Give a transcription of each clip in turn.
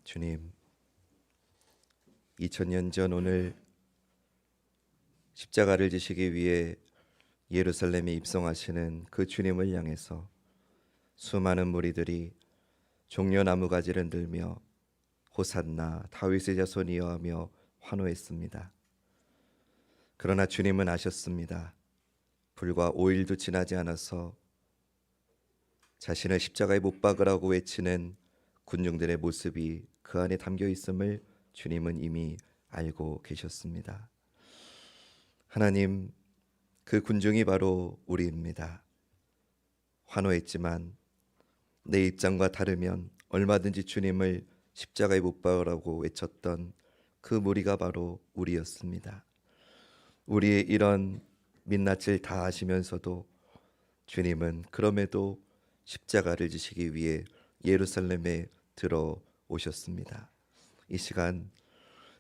주님, 2000년 전 오늘 십자가를 지시기 위해 예루살렘에 입성하시는 그 주님을 향해서 수많은 무리들이 종려 나무가지를 들며 호산나 다윗의 자손이여 하며 환호했습니다. 그러나 주님은 아셨습니다. 불과 5일도 지나지 않아서 자신을 십자가에 못 박으라고 외치는 군중들의 모습이 그 안에 담겨 있음을 주님은 이미 알고 계셨습니다. 하나님, 그 군중이 바로 우리입니다. 환호했지만 내 입장과 다르면 얼마든지 주님을 십자가에 못 박으라고 외쳤던 그 무리가 바로 우리였습니다. 우리의 이런 민낯을 다 아시면서도 주님은 그럼에도 십자가를 지시기 위해 예루살렘에 들어오셨습니다. 이 시간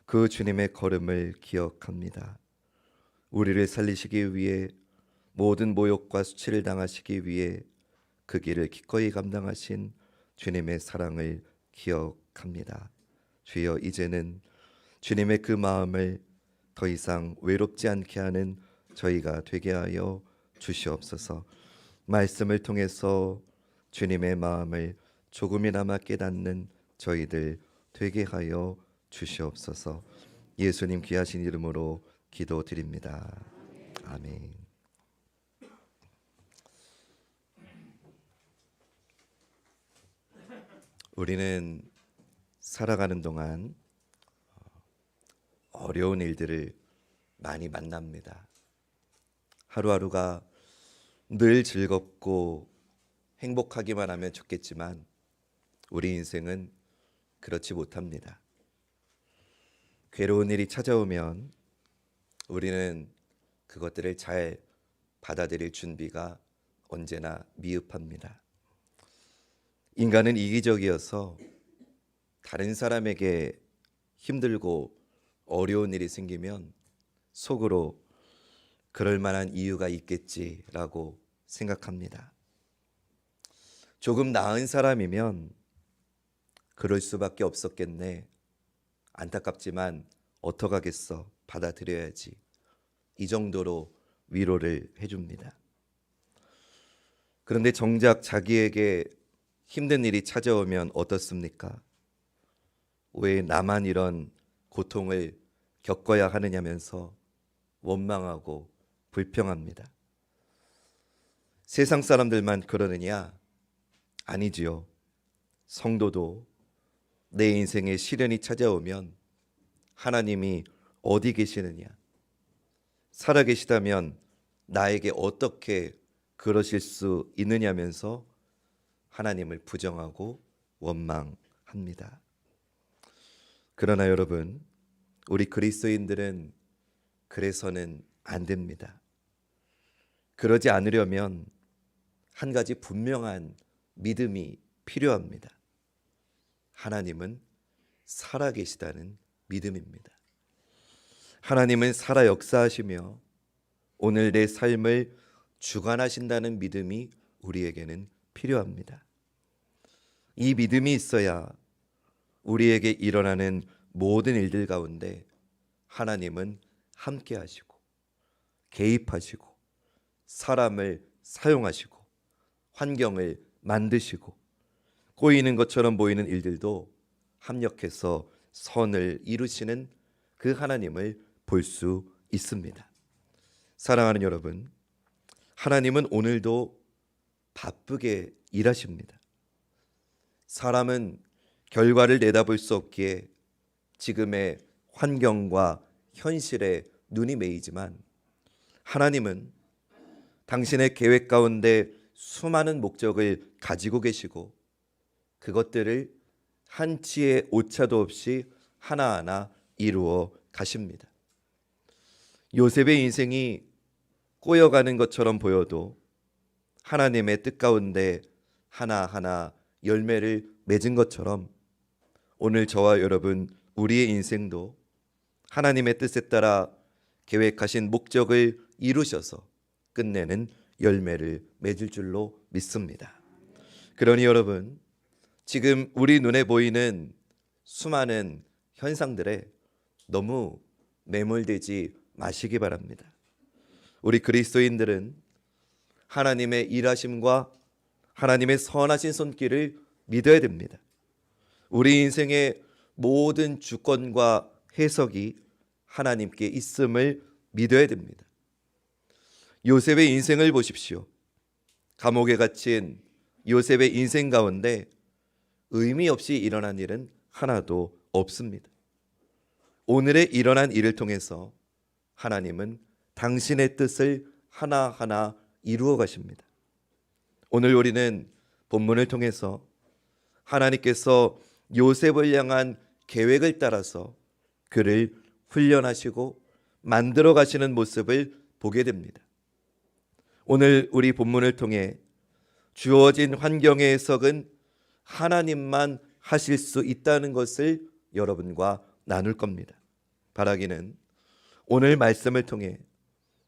그 주님의 걸음을 기억합니다. 우리를 살리시기 위해 모든 모욕과 수치를 당하시기 위해 그 길을 기꺼이 감당하신 주님의 사랑을 기억합니다. 주여, 이제는 주님의 그 마음을 더 이상 외롭지 않게 하는 저희가 되게 하여 주시옵소서. 말씀을 통해서 주님의 마음을 조금이나마 깨닫는 저희들 되게 하여 주시옵소서. 예수님 귀하신 이름으로 기도드립니다. 아멘. 우리는 살아가는 동안 어려운 일들을 많이 만납니다. 하루하루가 늘 즐겁고 행복하기만 하면 좋겠지만 우리 인생은 그렇지 못합니다. 괴로운 일이 찾아오면 우리는 그것들을 잘 받아들일 준비가 언제나 미흡합니다. 인간은 이기적이어서 다른 사람에게 힘들고 어려운 일이 생기면 속으로 그럴 만한 이유가 있겠지라고 생각합니다. 조금 나은 사람이면 그럴 수밖에 없었겠네. 안타깝지만 어떡하겠어. 받아들여야지. 이 정도로 위로를 해줍니다. 그런데 정작 자기에게 힘든 일이 찾아오면 어떻습니까? 왜 나만 이런 고통을 겪어야 하느냐면서 원망하고 불평합니다. 세상 사람들만 그러느냐? 아니지요. 성도도 내 인생에 시련이 찾아오면 하나님이 어디 계시느냐? 살아계시다면 나에게 어떻게 그러실 수 있느냐면서 하나님을 부정하고 원망합니다. 그러나 여러분, 우리 그리스도인들은 그래서는 안 됩니다. 그러지 않으려면 한 가지 분명한 믿음이 필요합니다. 하나님은 살아계시다는 믿음입니다. 하나님은 살아 역사하시며 오늘 내 삶을 주관하신다는 믿음이 우리에게는 필요합니다. 이 믿음이 있어야 우리에게 일어나는 모든 일들 가운데 하나님은 함께 하시고 개입하시고 사람을 사용하시고 환경을 만드시고 꼬이는 것처럼 보이는 일들도 합력해서 선을 이루시는 그 하나님을 볼 수 있습니다. 사랑하는 여러분, 하나님은 오늘도 바쁘게 일하십니다. 사람은 결과를 내다볼 수 없기에 지금의 환경과 현실에 눈이 메이지만 하나님은 당신의 계획 가운데 수많은 목적을 가지고 계시고 그것들을 한치의 오차도 없이 하나하나 이루어 가십니다. 요셉의 인생이 꼬여가는 것처럼 보여도 하나님의 뜻 가운데 하나하나 열매를 맺은 것처럼 오늘 저와 여러분 우리의 인생도 하나님의 뜻에 따라 계획하신 목적을 이루셔서 끝내는 열매를 맺을 줄로 믿습니다. 그러니 여러분, 지금 우리 눈에 보이는 수많은 현상들에 너무 매몰되지 마시기 바랍니다. 우리 그리스도인들은 하나님의 일하심과 하나님의 선하신 손길을 믿어야 됩니다. 우리 인생의 모든 주권과 해석이 하나님께 있음을 믿어야 됩니다. 요셉의 인생을 보십시오. 감옥에 갇힌 요셉의 인생 가운데 의미 없이 일어난 일은 하나도 없습니다. 오늘의 일어난 일을 통해서 하나님은 당신의 뜻을 하나하나 이루어 가십니다. 오늘 우리는 본문을 통해서 하나님께서 요셉을 향한 계획을 따라서 그를 훈련하시고 만들어 가시는 모습을 보게 됩니다. 오늘 우리 본문을 통해 주어진 환경의 해석은 하나님만 하실 수 있다는 것을 여러분과 나눌 겁니다. 바라기는 오늘 말씀을 통해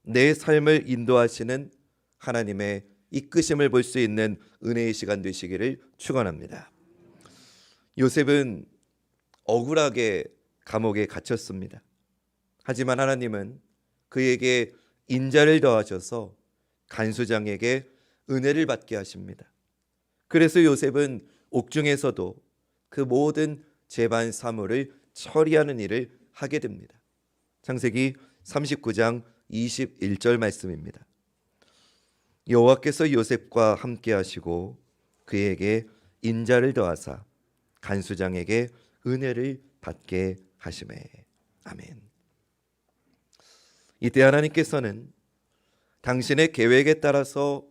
내 삶을 인도하시는 하나님의 이끄심을 볼 수 있는 은혜의 시간 되시기를 축원합니다. 요셉은 억울하게 감옥에 갇혔습니다. 하지만 하나님은 그에게 인자를 더하셔서 간수장에게 은혜를 받게 하십니다. 그래서 요셉은 옥중에서도 그 모든 재반 사물을 처리하는 일을 하게 됩니다. 창세기 39장 21절 말씀입니다. 여호와께서 요셉과 함께 하시고 그에게 인자를 더하사 간수장에게 은혜를 받게 하시매. 아멘. 이때 하나님께서는 당신의 계획에 따라서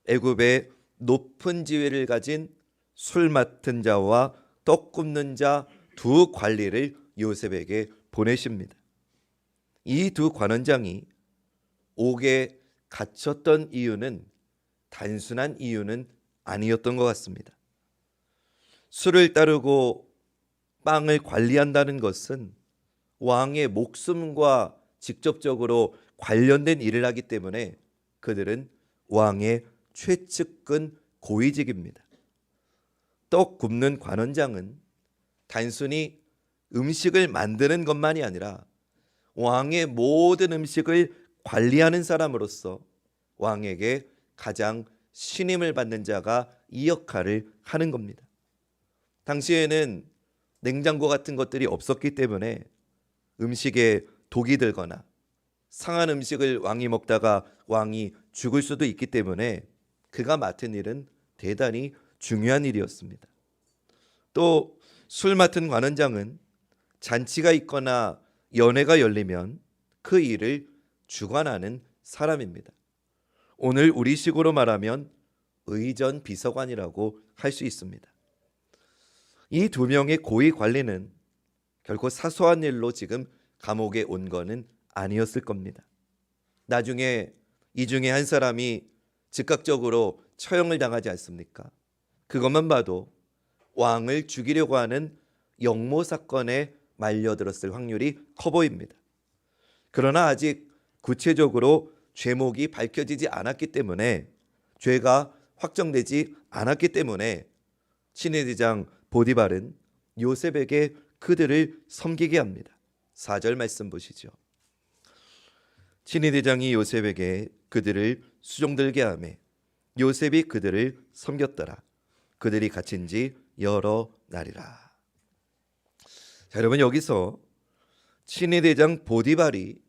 애굽의 높은 지위를 가진 술 맡은 자와 떡 굽는 자 두 관리를 요셉에게 보내십니다. 이 두 관원장이 옥에 갇혔던 이유는 단순한 이유는 아니었던 것 같습니다. 술을 따르고 빵을 관리한다는 것은 왕의 목숨과 직접적으로 관련된 일을 하기 때문에 그들은 왕의 최측근 고위직입니다. 떡 굽는 관원장은 단순히 음식을 만드는 것만이 아니라 왕의 모든 음식을 관리하는 사람으로서 왕에게 가장 신임을 받는 자가 이 역할을 하는 겁니다. 당시에는 냉장고 같은 것들이 없었기 때문에 음식에 독이 들거나 상한 음식을 왕이 먹다가 왕이 죽을 수도 있기 때문에 그가 맡은 일은 대단히 중요한 일이었습니다. 또 술 맡은 관원장은 잔치가 있거나 연회가 열리면 그 일을 주관하는 사람입니다. 오늘 우리식으로 말하면 의전 비서관이라고 할 수 있습니다. 이 두 명의 고위 관리는 결코 사소한 일로 지금 감옥에 온 거는 아니었을 겁니다. 나중에 이 중에 한 사람이 즉각적으로 처형을 당하지 않습니까? 그것만 봐도 왕을 죽이려고 하는 역모 사건에 말려들었을 확률이 커 보입니다. 그러나 아직 구체적으로 죄목이 밝혀지지 않았기 때문에 죄가 확정되지 않았기 때문에 친위대장 보디발은 요셉에게 그들을 섬기게 합니다. 4절 말씀 보시죠. 친위대장이 요셉에게 그들을 수종들게 하매 요셉이 그들을 섬겼더라. 그들이 갇힌 지 여러 날이라. 자, 여러분 여기서 친위대장 보디발이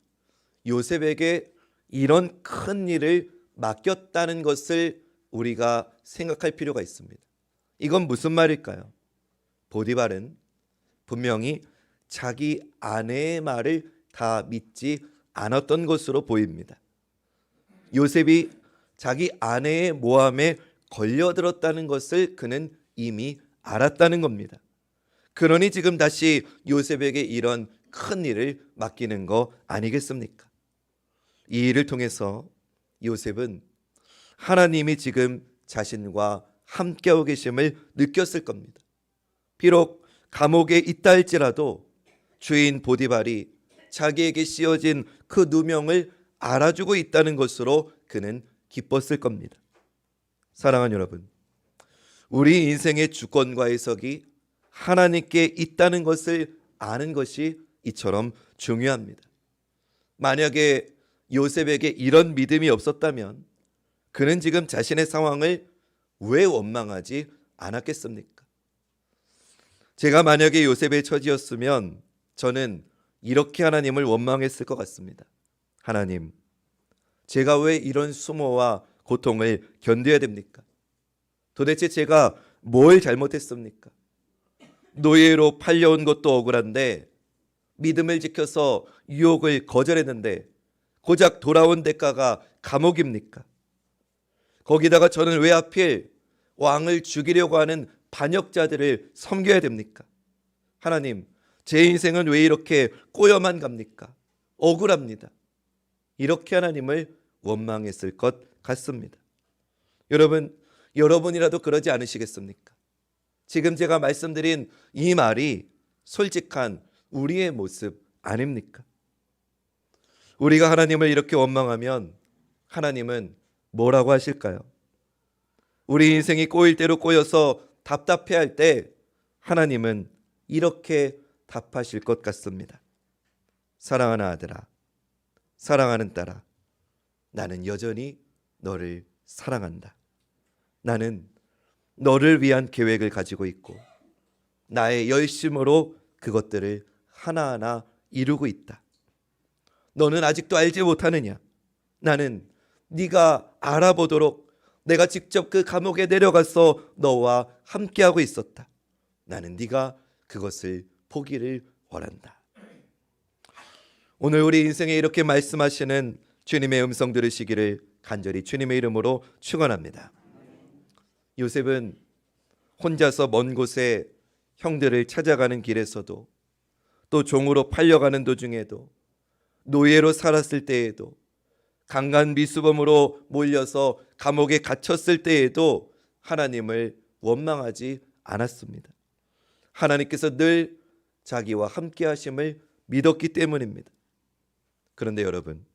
요셉에게 이런 큰 일을 맡겼다는 것을 우리가 생각할 필요가 있습니다. 이건 무슨 말일까요? 보디발은 분명히 자기 아내의 말을 다 믿지 않았던 것으로 보입니다. 요셉이 자기 아내의 모함에 걸려들었다는 것을 그는 이미 알았다는 겁니다. 그러니 지금 다시 요셉에게 이런 큰 일을 맡기는 거 아니겠습니까? 이 일을 통해서 요셉은 하나님이 지금 자신과 함께하고 계심을 느꼈을 겁니다. 비록 감옥에 있다 할지라도 주인 보디발이 자기에게 씌워진 그 누명을 알아주고 있다는 것으로 그는 기뻤을 겁니다. 사랑하는 여러분, 우리 인생의 주권과 해석이 하나님께 있다는 것을 아는 것이 이처럼 중요합니다. 만약에 요셉에게 이런 믿음이 없었다면 그는 지금 자신의 상황을 왜 원망하지 않았겠습니까? 제가 만약에 요셉의 처지였으면 저는 이렇게 하나님을 원망했을 것 같습니다. 하나님, 제가 왜 이런 수모와 고통을 견뎌야 됩니까? 도대체 제가 뭘 잘못했습니까? 노예로 팔려온 것도 억울한데 믿음을 지켜서 유혹을 거절했는데 고작 돌아온 대가가 감옥입니까? 거기다가 저는 왜 하필 왕을 죽이려고 하는 반역자들을 섬겨야 됩니까? 하나님, 제 인생은 왜 이렇게 꼬여만 갑니까? 억울합니다. 이렇게 하나님을 원망했을 것 같습니다. 여러분이라도 그러지 않으시겠습니까? 지금 제가 말씀드린 이 말이 솔직한 우리의 모습 아닙니까? 우리가 하나님을 이렇게 원망하면 하나님은 뭐라고 하실까요? 우리 인생이 꼬일 대로 꼬여서 답답해할 때 하나님은 이렇게 답하실 것 같습니다. 사랑하는 아들아, 사랑하는 딸아, 나는 여전히 너를 사랑한다. 나는 너를 위한 계획을 가지고 있고 나의 열심으로 그것들을 하나하나 이루고 있다. 너는 아직도 알지 못하느냐? 나는 네가 알아보도록 내가 직접 그 감옥에 내려가서 너와 함께하고 있었다. 나는 네가 그것을 보기를 원한다. 오늘 우리 인생에 이렇게 말씀하시는 주님의 음성 들으시기를 간절히 주님의 이름으로 축원합니다. 요셉은 혼자서 먼 곳에 형들을 찾아가는 길에서도 또 종으로 팔려가는 도중에도 노예로 살았을 때에도 강간 미수범으로 몰려서 감옥에 갇혔을 때에도 하나님을 원망하지 않았습니다. 하나님께서 늘 자기와 함께 하심을 믿었기 때문입니다. 그런데 여러분,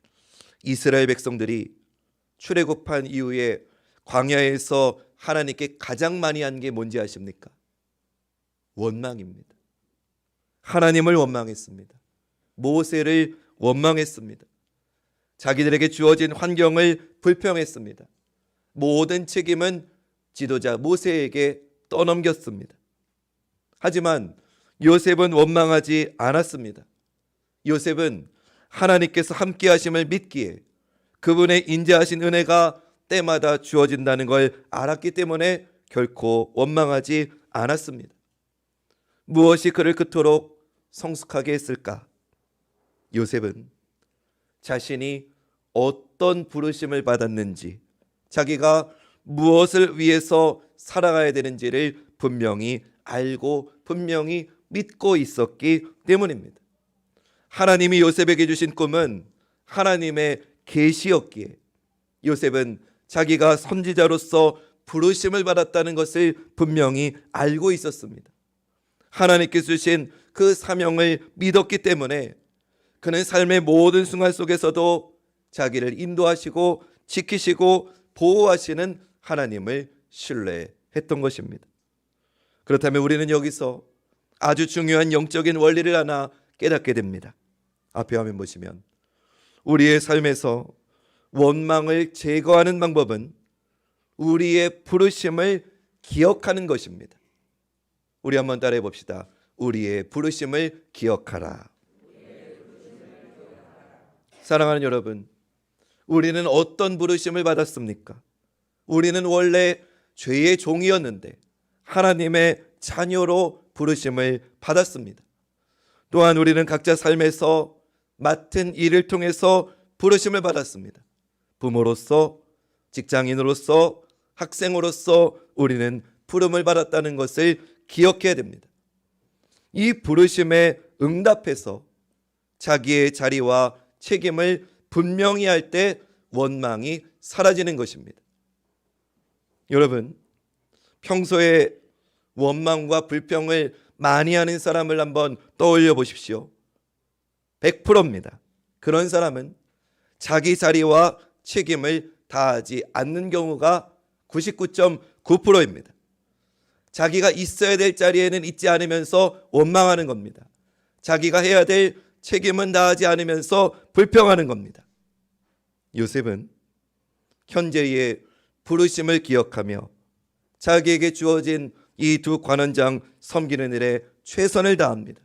이스라엘 백성들이 출애굽한 이후에 광야에서 하나님께 가장 많이 한 게 뭔지 아십니까? 원망입니다. 하나님을 원망했습니다. 모세를 원망했습니다. 자기들에게 주어진 환경을 불평했습니다. 모든 책임은 지도자 모세에게 떠넘겼습니다. 하지만 요셉은 원망하지 않았습니다. 요셉은 하나님께서 함께 하심을 믿기에 그분의 인자하신 은혜가 때마다 주어진다는 걸 알았기 때문에 결코 원망하지 않았습니다. 무엇이 그를 그토록 성숙하게 했을까? 요셉은 자신이 어떤 부르심을 받았는지, 자기가 무엇을 위해서 살아가야 되는지를 분명히 알고 분명히 믿고 있었기 때문입니다. 하나님이 요셉에게 주신 꿈은 하나님의 계시였기에 요셉은 자기가 선지자로서 부르심을 받았다는 것을 분명히 알고 있었습니다. 하나님께서 주신 그 사명을 믿었기 때문에 그는 삶의 모든 순간 속에서도 자기를 인도하시고 지키시고 보호하시는 하나님을 신뢰했던 것입니다. 그렇다면 우리는 여기서 아주 중요한 영적인 원리를 하나 깨닫게 됩니다. 앞에 화면 보시면 우리의 삶에서 원망을 제거하는 방법은 우리의 부르심을 기억하는 것입니다. 우리 한번 따라해 봅시다. 우리의 부르심을 기억하라. 사랑하는 여러분, 우리는 어떤 부르심을 받았습니까? 우리는 원래 죄의 종이었는데 하나님의 자녀로 부르심을 받았습니다. 또한 우리는 각자 삶에서 맡은 일을 통해서 부르심을 받았습니다. 부모로서, 직장인으로서, 학생으로서 우리는 부름을 받았다는 것을 기억해야 됩니다. 이 부르심에 응답해서 자기의 자리와 책임을 분명히 할 때 원망이 사라지는 것입니다. 여러분, 평소에 원망과 불평을 많이 하는 사람을 한번 떠올려 보십시오. 100%입니다. 그런 사람은 자기 자리와 책임을 다하지 않는 경우가 99.9%입니다. 자기가 있어야 될 자리에는 있지 않으면서 원망하는 겁니다. 자기가 해야 될 책임은 다하지 않으면서 불평하는 겁니다. 요셉은 현재의 부르심을 기억하며 자기에게 주어진 이 두 관원장 섬기는 일에 최선을 다합니다.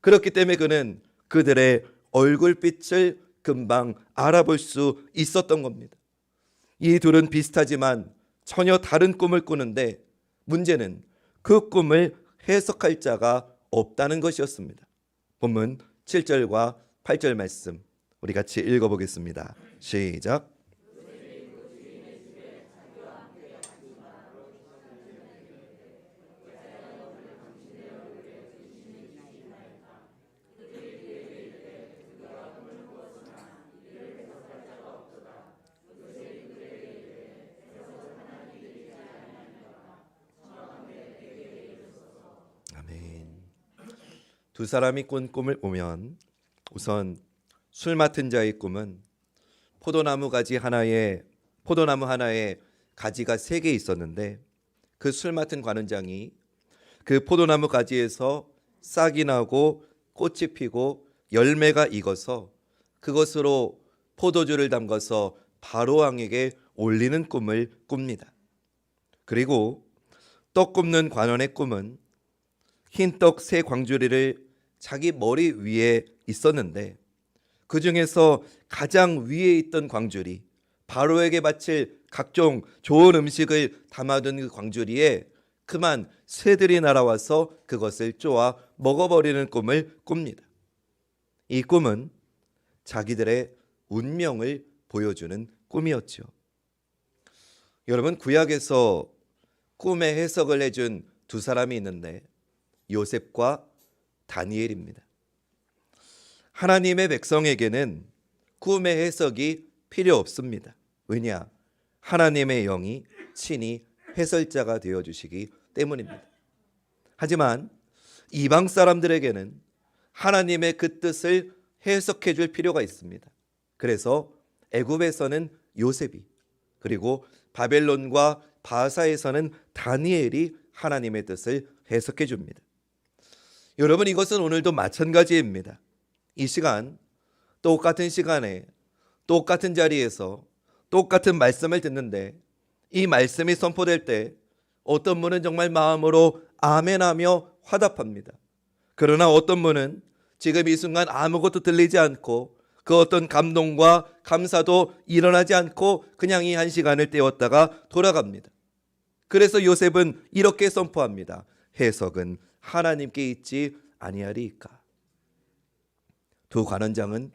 그렇기 때문에 그는 그들의 얼굴빛을 금방 알아볼 수 있었던 겁니다. 이 둘은 비슷하지만 전혀 다른 꿈을 꾸는데 문제는 그 꿈을 해석할 자가 없다는 것이었습니다. 본문 7절과 8절 말씀 우리 같이 읽어보겠습니다. 시작. 아멘. 두 사람이 꾼 꿈을 보면 우선 술 맡은 자의 꿈은 포도나무 하나에 가지가 3개 있었는데 그 술 맡은 관원장이 그 포도나무 가지에서 싹이 나고 꽃이 피고 열매가 익어서 그것으로 포도주를 담가서 바로왕에게 올리는 꿈을 꿉니다. 그리고 떡 굽는 관원의 꿈은 흰떡 3광주리를 자기 머리 위에 있었는데 그 중에서 가장 위에 있던 광주리, 바로에게 바칠 각종 좋은 음식을 담아둔 그 광주리에 그만 새들이 날아와서 그것을 쪼아 먹어버리는 꿈을 꿉니다. 이 꿈은 자기들의 운명을 보여주는 꿈이었죠. 여러분, 구약에서 꿈의 해석을 해준 두 사람이 있는데 요셉과 다니엘입니다. 하나님의 백성에게는 꿈의 해석이 필요 없습니다. 왜냐? 하나님의 영이 친히 해설자가 되어주시기 때문입니다. 하지만 이방 사람들에게는 하나님의 그 뜻을 해석해 줄 필요가 있습니다. 그래서 애굽에서는 요셉이, 그리고 바벨론과 바사에서는 다니엘이 하나님의 뜻을 해석해 줍니다. 여러분, 이것은 오늘도 마찬가지입니다. 이 시간, 똑같은 시간에 똑같은 자리에서 똑같은 말씀을 듣는데 이 말씀이 선포될 때 어떤 분은 정말 마음으로 아멘하며 화답합니다. 그러나 어떤 분은 지금 이 순간 아무것도 들리지 않고 그 어떤 감동과 감사도 일어나지 않고 그냥 이 한 시간을 때웠다가 돌아갑니다. 그래서 요셉은 이렇게 선포합니다. 해석은 하나님께 있지 아니하리이까. 두 관원장은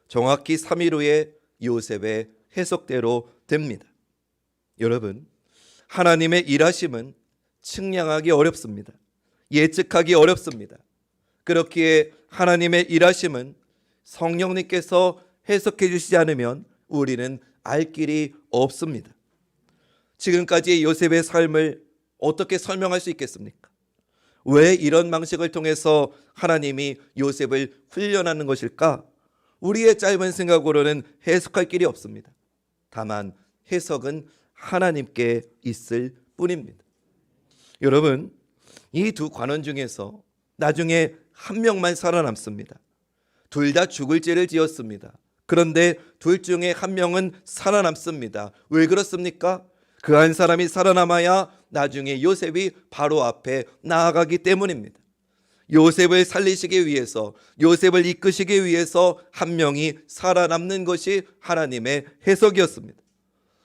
정확히 3일 후에 요셉의 해석대로 됩니다. 여러분, 하나님의 일하심은 측량하기 어렵습니다. 예측하기 어렵습니다. 그렇기에 하나님의 일하심은 성령님께서 해석해 주시지 않으면 우리는 알 길이 없습니다. 지금까지의 요셉의 삶을 어떻게 설명할 수 있겠습니까? 왜 이런 방식을 통해서 하나님이 요셉을 훈련하는 것일까? 우리의 짧은 생각으로는 해석할 길이 없습니다. 다만 해석은 하나님께 있을 뿐입니다. 여러분, 이 두 관원 중에서 나중에 한 명만 살아남습니다. 둘 다 죽을 죄를 지었습니다. 그런데 둘 중에 한 명은 살아남습니다. 왜 그렇습니까? 그 한 사람이 살아남아야 나중에 요셉이 바로 앞에 나아가기 때문입니다. 요셉을 살리시기 위해서, 요셉을 이끄시기 위해서 한 명이 살아남는 것이 하나님의 해석이었습니다.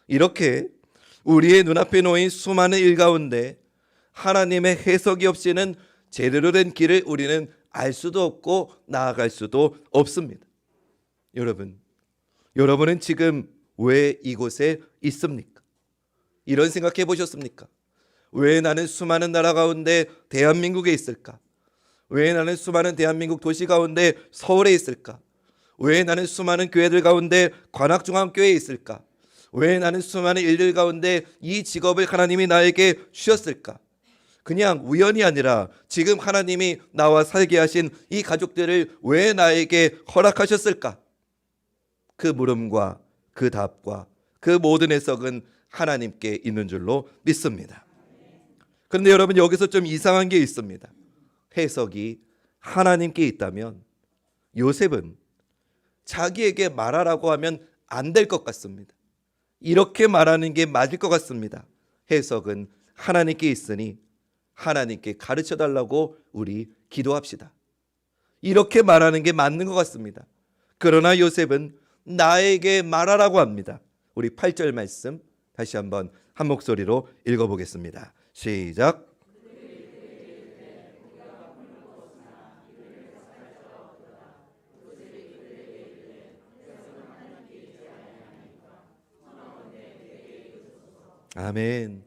이렇게 우리의 눈앞에 놓인 수많은 일 가운데 하나님의 해석이 없이는 제대로 된 길을 우리는 알 수도 없고 나아갈 수도 없습니다. 여러분은 지금 왜 이곳에 있습니까? 이런 생각해 보셨습니까? 왜 나는 수많은 나라 가운데 대한민국에 있을까? 왜 나는 수많은 대한민국 도시 가운데 서울에 있을까? 왜 나는 수많은 교회들 가운데 관악중앙교회에 있을까? 왜 나는 수많은 일들 가운데 이 직업을 하나님이 나에게 주셨을까? 그냥 우연이 아니라 지금 하나님이 나와 살게 하신 이 가족들을 왜 나에게 허락하셨을까? 그 물음과 그 답과 그 모든 해석은 하나님께 있는 줄로 믿습니다. 그런데 여러분 여기서 좀 이상한 게 있습니다. 해석이 하나님께 있다면 요셉은 자기에게 말하라고 하면 안 될 것 같습니다. 이렇게 말하는 게 맞을 것 같습니다. 해석은 하나님께 있으니 하나님께 가르쳐 달라고 우리 기도합시다. 이렇게 말하는 게 맞는 것 같습니다. 그러나 요셉은 나에게 말하라고 합니다. 우리 8절 말씀 다시 한번 한 목소리로 읽어보겠습니다. 시작. 아멘.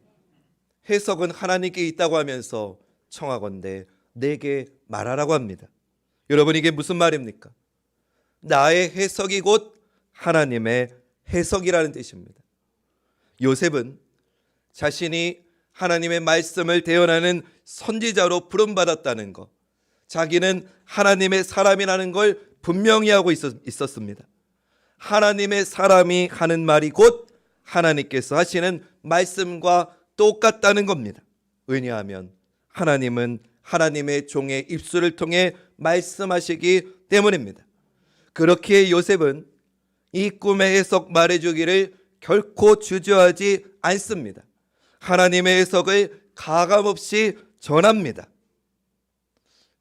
해석은 하나님께 있다고 하면서 청하건대 내게 말하라고 합니다. 여러분 이게 무슨 말입니까? 나의 해석이 곧 하나님의 해석이라는 뜻입니다. 요셉은 자신이 하나님의 말씀을 대언하는 선지자로 부름받았다는 것, 자기는 하나님의 사람이라는 걸 분명히 하고 있었습니다. 하나님의 사람이 하는 말이 곧 하나님께서 하시는 말씀과 똑같다는 겁니다. 왜냐하면 하나님은 하나님의 종의 입술을 통해 말씀하시기 때문입니다. 그렇기에 요셉은 이 꿈의 해석 말해주기를 결코 주저하지 않습니다. 하나님의 해석을 가감없이 전합니다.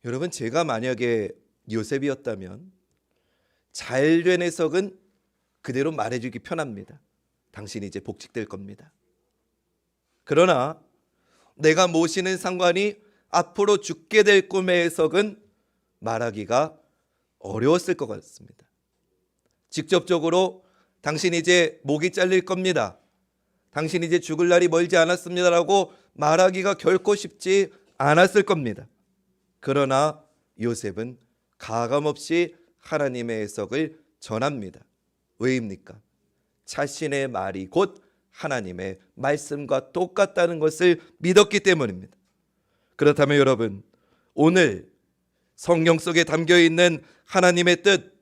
여러분 제가 만약에 요셉이었다면 잘된 해석은 그대로 말해주기 편합니다. 당신이 이제 복직될 겁니다. 그러나 내가 모시는 상관이 앞으로 죽게 될 꿈의 해석은 말하기가 어려웠을 것 같습니다. 직접적으로 당신 이제 목이 잘릴 겁니다. 당신 이제 죽을 날이 멀지 않았습니다라고 말하기가 결코 쉽지 않았을 겁니다. 그러나 요셉은 가감없이 하나님의 해석을 전합니다. 왜입니까? 자신의 말이 곧 하나님의 말씀과 똑같다는 것을 믿었기 때문입니다. 그렇다면 여러분 오늘 성경 속에 담겨있는 하나님의 뜻,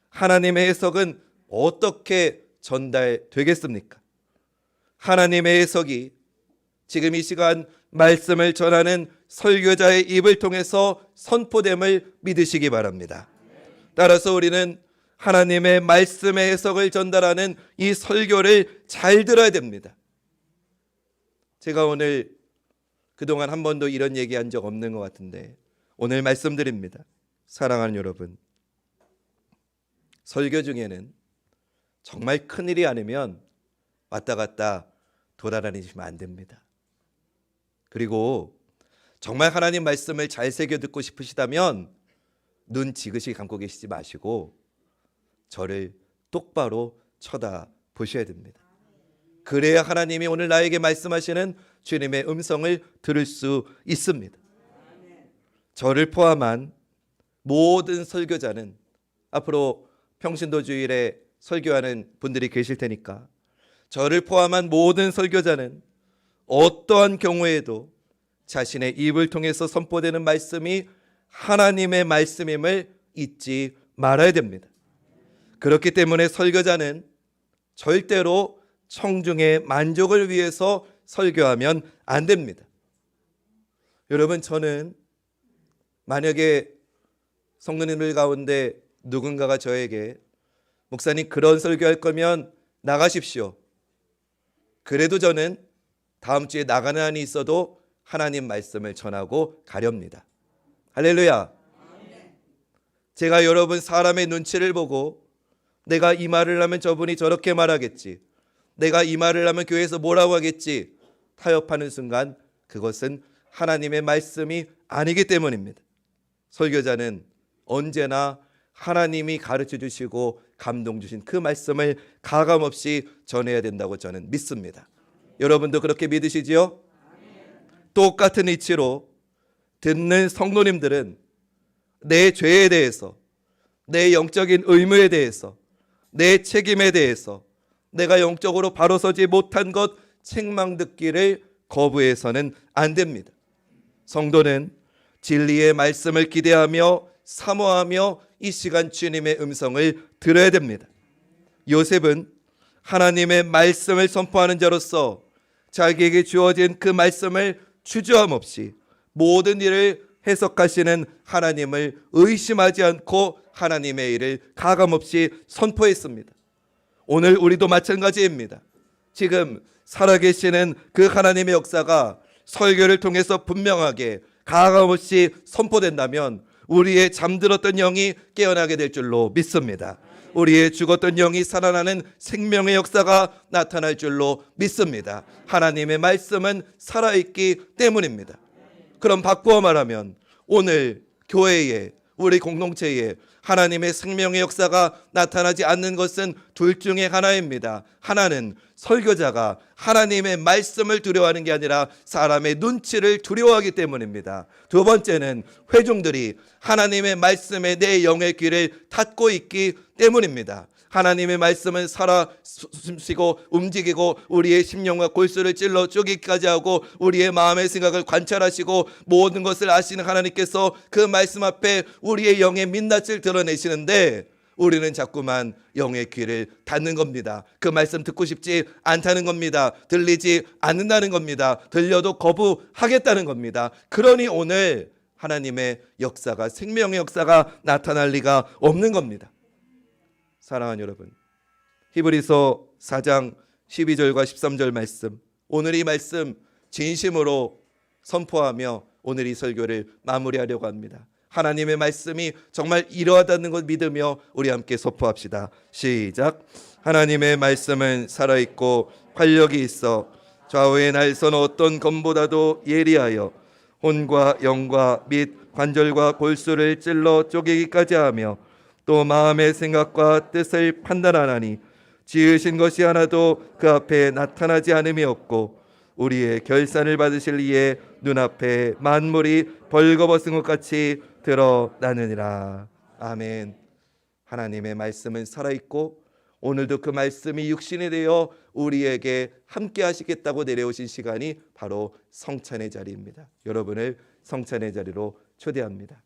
하나님의 해석은 어떻게 전달되겠습니까? 하나님의 해석이 지금 이 시간 말씀을 전하는 설교자의 입을 통해서 선포됨을 믿으시기 바랍니다. 따라서 우리는 하나님의 말씀의 해석을 전달하는 이 설교를 잘 들어야 됩니다. 제가 오늘 그동안 한 번도 이런 얘기한 적 없는 것 같은데 오늘 말씀드립니다. 사랑하는 여러분, 설교 중에는 정말 큰일이 아니면 왔다 갔다 돌아다니시면 안 됩니다. 그리고 정말 하나님 말씀을 잘 새겨 듣고 싶으시다면 눈 지그시 감고 계시지 마시고 저를 똑바로 쳐다보셔야 됩니다. 그래야 하나님이 오늘 나에게 말씀하시는 주님의 음성을 들을 수 있습니다. 저를 포함한 모든 설교자는 앞으로 평신도주일에 설교하는 분들이 계실 테니까 저를 포함한 모든 설교자는 어떠한 경우에도 자신의 입을 통해서 선포되는 말씀이 하나님의 말씀임을 잊지 말아야 됩니다. 그렇기 때문에 설교자는 절대로 청중의 만족을 위해서 설교하면 안 됩니다. 여러분 저는 만약에 성도님들 가운데 누군가가 저에게 목사님 그런 설교할 거면 나가십시오. 그래도 저는 다음 주에 나가는 한이 있어도 하나님 말씀을 전하고 가렵니다. 할렐루야. 제가 여러분 사람의 눈치를 보고 내가 이 말을 하면 저분이 저렇게 말하겠지, 내가 이 말을 하면 교회에서 뭐라고 하겠지 타협하는 순간 그것은 하나님의 말씀이 아니기 때문입니다. 설교자는 언제나 하나님이 가르쳐 주시고 감동 주신 그 말씀을 가감없이 전해야 된다고 저는 믿습니다. 여러분도 그렇게 믿으시지요? 똑같은 이치로 듣는 성도님들은 내 죄에 대해서, 내 영적인 의무에 대해서, 내 책임에 대해서 내가 영적으로 바로 서지 못한 것 책망 듣기를 거부해서는 안 됩니다. 성도는 진리의 말씀을 기대하며 사모하며 이 시간 주님의 음성을 들어야 됩니다. 요셉은 하나님의 말씀을 선포하는 자로서 자기에게 주어진 그 말씀을 주저함 없이 모든 일을 해석하시는 하나님을 의심하지 않고 하나님의 일을 가감없이 선포했습니다. 오늘 우리도 마찬가지입니다. 지금 살아계시는 그 하나님의 역사가 설교를 통해서 분명하게 가감없이 선포된다면 우리의 잠들었던 영이 깨어나게 될 줄로 믿습니다. 우리의 죽었던 영이 살아나는 생명의 역사가 나타날 줄로 믿습니다. 하나님의 말씀은 살아있기 때문입니다. 그럼 바꾸어 말하면 오늘 교회에, 우리 공동체에 하나님의 생명의 역사가 나타나지 않는 것은 둘 중에 하나입니다. 하나는 설교자가 하나님의 말씀을 두려워하는 게 아니라 사람의 눈치를 두려워하기 때문입니다. 두 번째는 회중들이 하나님의 말씀에 내 영의 귀를 닫고 있기 때문입니다. 하나님의 말씀은 살아 숨쉬고 움직이고 우리의 심령과 골수를 찔러 쪼개기까지 하고 우리의 마음의 생각을 관찰하시고 모든 것을 아시는 하나님께서 그 말씀 앞에 우리의 영의 민낯을 드러내시는데 우리는 자꾸만 영의 귀를 닫는 겁니다. 그 말씀 듣고 싶지 않다는 겁니다. 들리지 않는다는 겁니다. 들려도 거부하겠다는 겁니다. 그러니 오늘 하나님의 역사가, 생명의 역사가 나타날 리가 없는 겁니다. 사랑하는 여러분, 히브리서 4장 12절과 13절 말씀, 오늘 이 말씀 진심으로 선포하며 오늘 이 설교를 마무리하려고 합니다. 하나님의 말씀이 정말 이러하다는 것 믿으며 우리 함께 선포합시다. 시작. 하나님의 말씀은 살아있고 활력이 있어 좌우의 날선 어떤 검보다도 예리하여 혼과 영과 및 관절과 골수를 찔러 쪼개기까지 하며 또 마음의 생각과 뜻을 판단하나니 지으신 것이 하나도 그 앞에 나타나지 않음이 없고 우리의 결산을 받으실 이의 눈앞에 만물이 벌거벗은 것 같이 드러나느니라. 아멘. 하나님의 말씀은 살아있고 오늘도 그 말씀이 육신이 되어 우리에게 함께 하시겠다고 내려오신 시간이 바로 성찬의 자리입니다. 여러분을 성찬의 자리로 초대합니다.